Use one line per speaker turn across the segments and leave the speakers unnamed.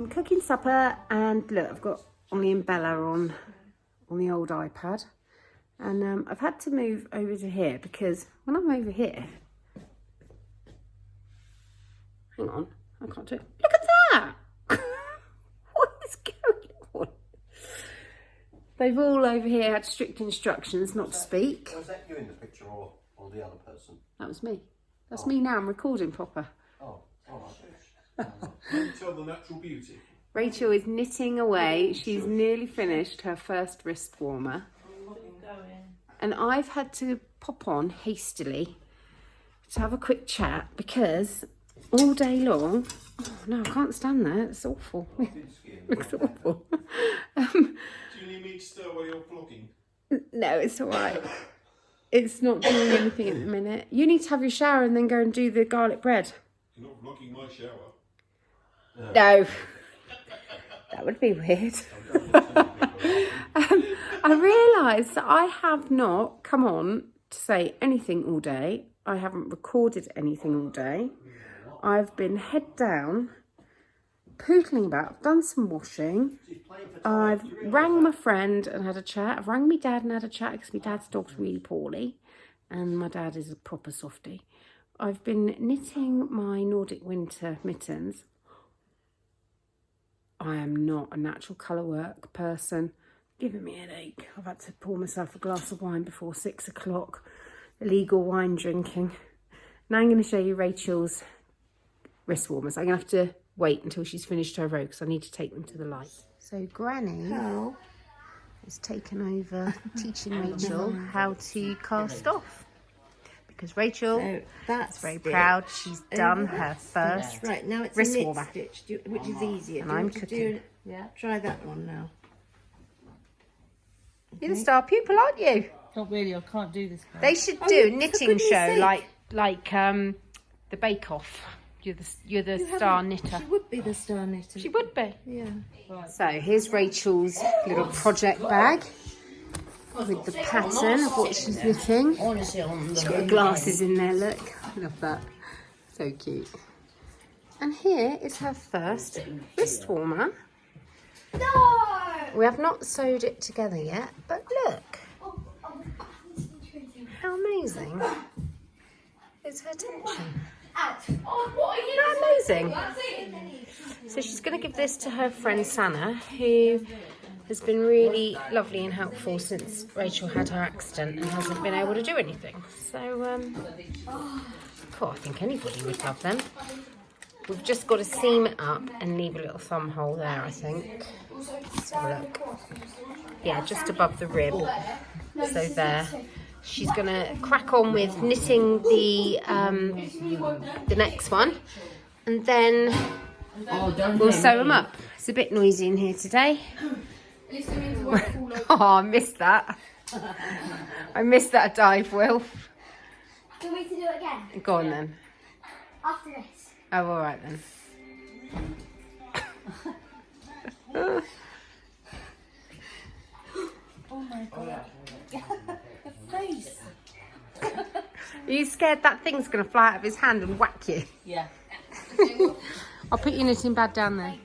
cooking supper, and look, I've got Ollie and Bella on the old iPad, and I've had to move over to here because when I'm over here, hang on, I can't do it. Look at that! What is going on? They've all over here had strict instructions not to speak.
Was that you in the picture or the other person?
That was me. That's me now. I'm recording proper.
Oh, all right.
Can you tell the natural beauty?
Rachel is knitting away. She's nearly finished her first wrist warmer. And I've had to pop on hastily to have a quick chat because all day long... Oh, no, I can't stand that. It's awful. Looks awful.
Do you need me to stir while you're vlogging?
No, it's all right. It's not doing anything at the minute. You need to have your shower and then go and do the garlic bread.
You're not vlogging my shower.
No. That would be weird. I realised that I have not come on to say anything all day. I haven't recorded anything all day. I've been head down, pootling about. I've done some washing. I've rang my friend and had a chat. I've rang my dad and had a chat because my dad's dog's really poorly. And my dad is a proper softie. I've been knitting my Nordic winter mittens. I am not a natural colour work person. Giving me a headache. I've had to pour myself a glass of wine before 6 o'clock. Illegal wine drinking. Now I'm going to show you Rachel's wrist warmers. I'm going to have to wait until she's finished her row because I need to take them to the light. So Granny has taken over teaching Rachel how to cast off. Because Rachel is very proud. She's done her first
right. Now it's
wrist
a knit
warmer.
stitch, which is easier.
And I'm cooking.
Try that one now.
You're the star pupil, aren't you?
Not really, I can't do this part.
They should do a
for
knitting
goodness
show
sake.
like the Bake Off. You're the star knitter.
She would be the star knitter.
She would be.
Yeah.
So here's Rachel's little project bag with the pattern of what she's knitting. She's got the glasses in there, look. Love that. So cute. And here is her first wrist warmer.
No!
We have not sewed it together yet, but look. How amazing is her tension.
Oh, what are you
Isn't that amazing? So she's going to give this to her friend Sana, who has been really lovely and helpful since Rachel had her accident and hasn't been able to do anything. So, I think anybody would love them. We've just got to seam it up and leave a little thumb hole there, I think. Let's have a look. Yeah, just above the rib. So there. She's going to crack on with knitting the next one. And then we'll sew them up. It's a bit noisy in here today. Oh, I missed that. I missed that dive, Will.
Do you want me to do it again?
Go on then.
After this.
Oh, all right then.
Oh my god. The face.
Are you scared that thing's going to fly out of his hand and whack you?
Yeah.
I'll put your knitting pad down there.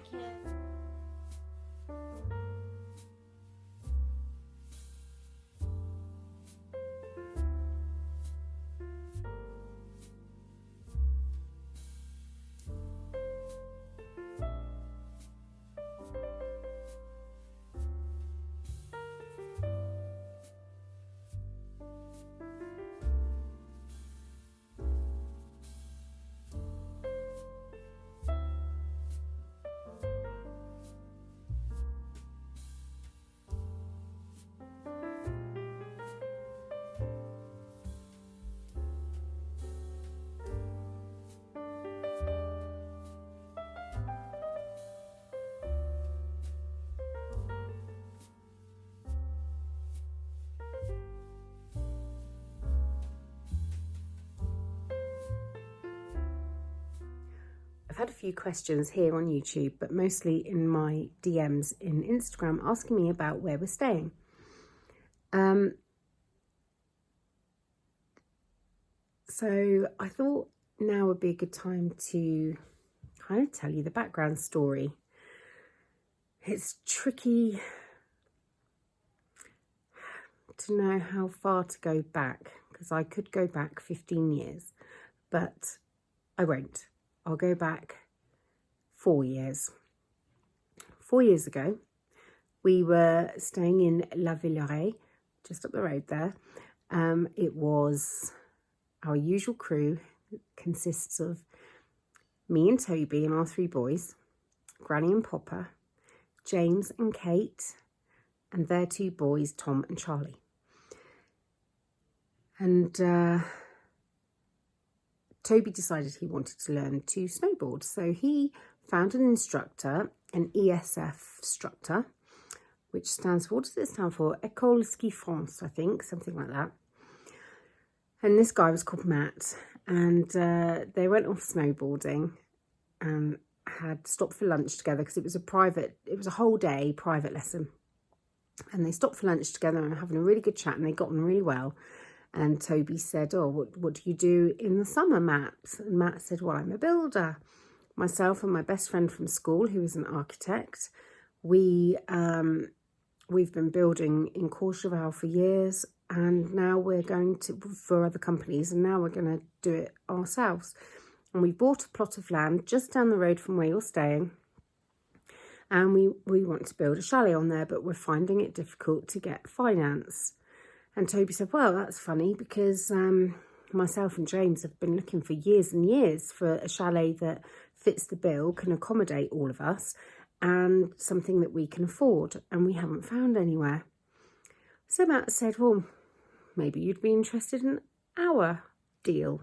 I've had a few questions here on YouTube, but mostly in my DMs in Instagram asking me about where we're staying. So I thought now would be a good time to kind of tell you the background story. It's tricky to know how far to go back, because I could go back 15 years, but I won't. I'll go back 4 years. 4 years ago, we were staying in La Villeraie, just up the road there. It was our usual crew. It consists of me and Toby and our 3 boys, Granny and Popper, James and Kate, and their 2 boys, Tom and Charlie. And Toby decided he wanted to learn to snowboard. So he found an instructor, an ESF instructor, which stands for, what does it stand for? École Ski France, I think, something like that. And this guy was called Matt. And they went off snowboarding and had stopped for lunch together, because it was a whole day private lesson. And they stopped for lunch together and were having a really good chat, and they got on really well. And Toby said, oh, what do you do in the summer, Matt? And Matt said, well, I'm a builder. Myself and my best friend from school, who is an architect, we've been building in Courchevel for years, and now we're going to, for other companies, and now we're going to do it ourselves. And we bought a plot of land just down the road from where you're staying, and we want to build a chalet on there, but we're finding it difficult to get finance. And Toby said, well, that's funny, because myself and James have been looking for years and years for a chalet that fits the bill, can accommodate all of us, and something that we can afford, and we haven't found anywhere. So Matt said, well, maybe you'd be interested in our deal.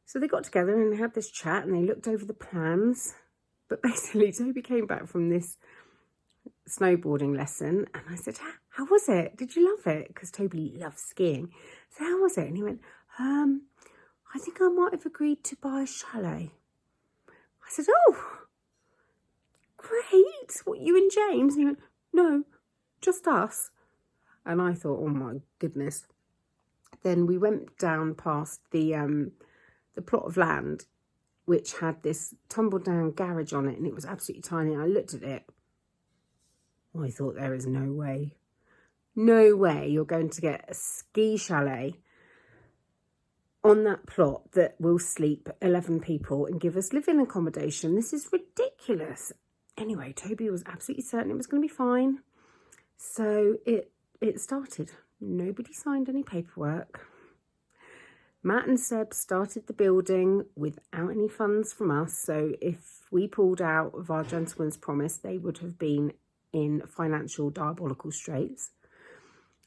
So they got together and they had this chat, and they looked over the plans. But basically, Toby came back from this snowboarding lesson, and I said, how was it? Did you love it? Because Toby loves skiing. So how was it? And he went, I think I might have agreed to buy a chalet. I said, oh, great. What, you and James? And he went, no, just us. And I thought, oh my goodness. Then we went down past the plot of land, which had this tumbled down garage on it, and it was absolutely tiny. And I looked at it. I thought, there is no way you're going to get a ski chalet on that plot that will sleep 11 people and give us living accommodation. This is ridiculous. Anyway, Toby was absolutely certain it was going to be fine. So it started. Nobody signed any paperwork. Matt and Seb started the building without any funds from us. So if we pulled out of our gentleman's promise, they would have been in financial diabolical straits.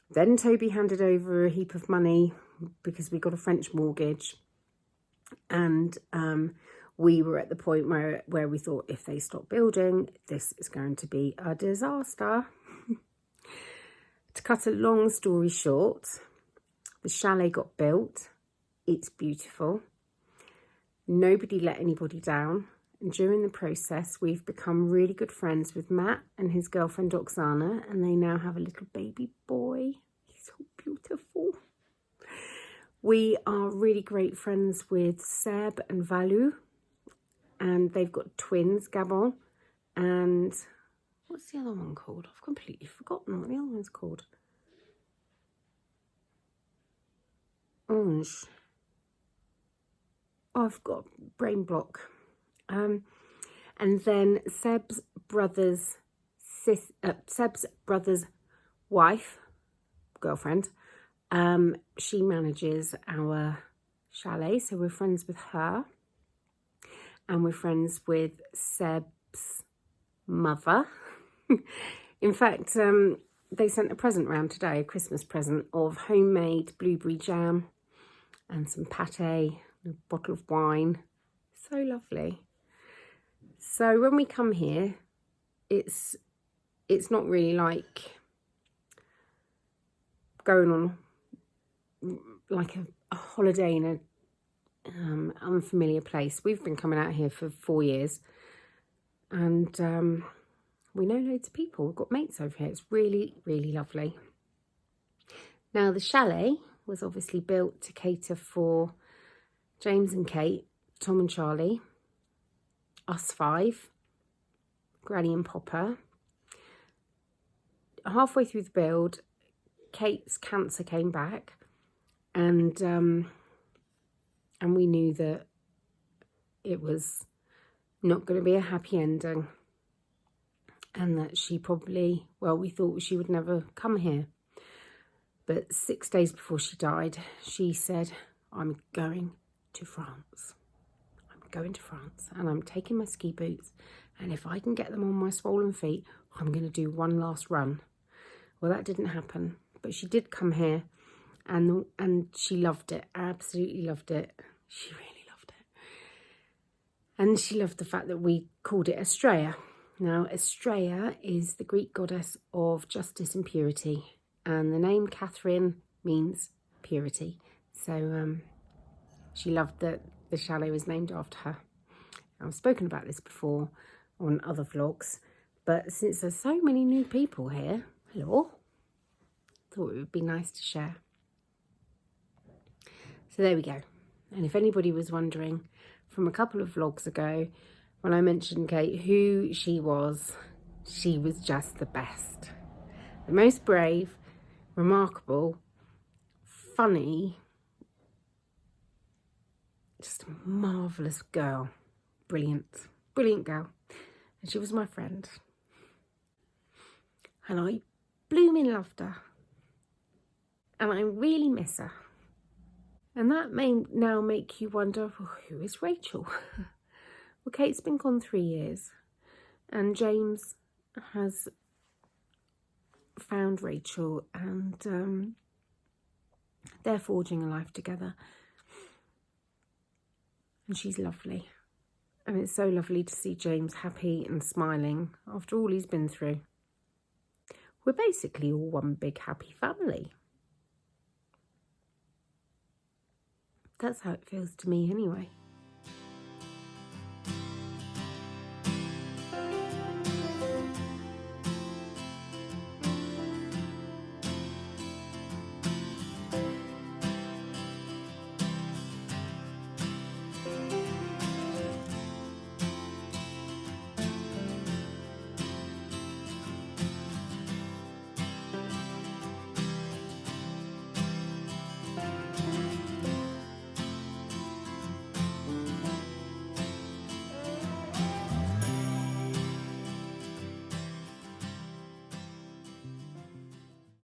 Then Toby handed over a heap of money because we got a French mortgage, and we were at the point where we thought, if they stop building, this is going to be a disaster. To cut a long story short, the chalet got built. It's beautiful. Nobody let anybody down. And during the process, we've become really good friends with Matt and his girlfriend, Oksana, and they now have a little baby boy. He's so beautiful. We are really great friends with Seb and Valu, and they've got twins, Gabon, and what's the other one called? I've completely forgotten what the other one's called. Orange. Oh, I've got a brain block. And then Seb's brother's wife, girlfriend, she manages our chalet, so we're friends with her, and we're friends with Seb's mother. In fact, they sent a present round today, a Christmas present of homemade blueberry jam and some pate, a bottle of wine. So lovely. So when we come here, it's not really like going on like a holiday in a unfamiliar place. We've been coming out here for 4 years, and we know loads of people. We've got mates over here. It's really, really lovely. Now, the chalet was obviously built to cater for James and Kate, Tom and Charlie, us 5, Granny and Popper, halfway through the build, Kate's cancer came back, and we knew that it was not going to be a happy ending, and that she probably, well, we thought she would never come here. But 6 days before she died, she said, I'm going to France. I'm going to France, and I'm taking my ski boots, and if I can get them on my swollen feet, I'm going to do one last run. Well, that didn't happen, but she did come here, and she loved it, absolutely loved it. She really loved it. And she loved the fact that we called it Estrella. Now, Estrella is the Greek goddess of justice and purity, and the name Catherine means purity. So she loved that the chalet was named after her. I've spoken about this before on other vlogs, but since there's so many new people here, hello, thought it would be nice to share. So there we go. And if anybody was wondering from a couple of vlogs ago, when I mentioned Kate, who she was just the best. The most brave, remarkable, funny, just a marvellous girl. Brilliant, brilliant girl. And she was my friend. And I blooming loved her. And I really miss her. And that may now make you wonder, well, who is Rachel? Well, Kate's been gone 3 years. And James has found Rachel, and they're forging a life together. And she's lovely. And it's so lovely to see James happy and smiling after all he's been through. We're basically all one big happy family. That's how it feels to me anyway.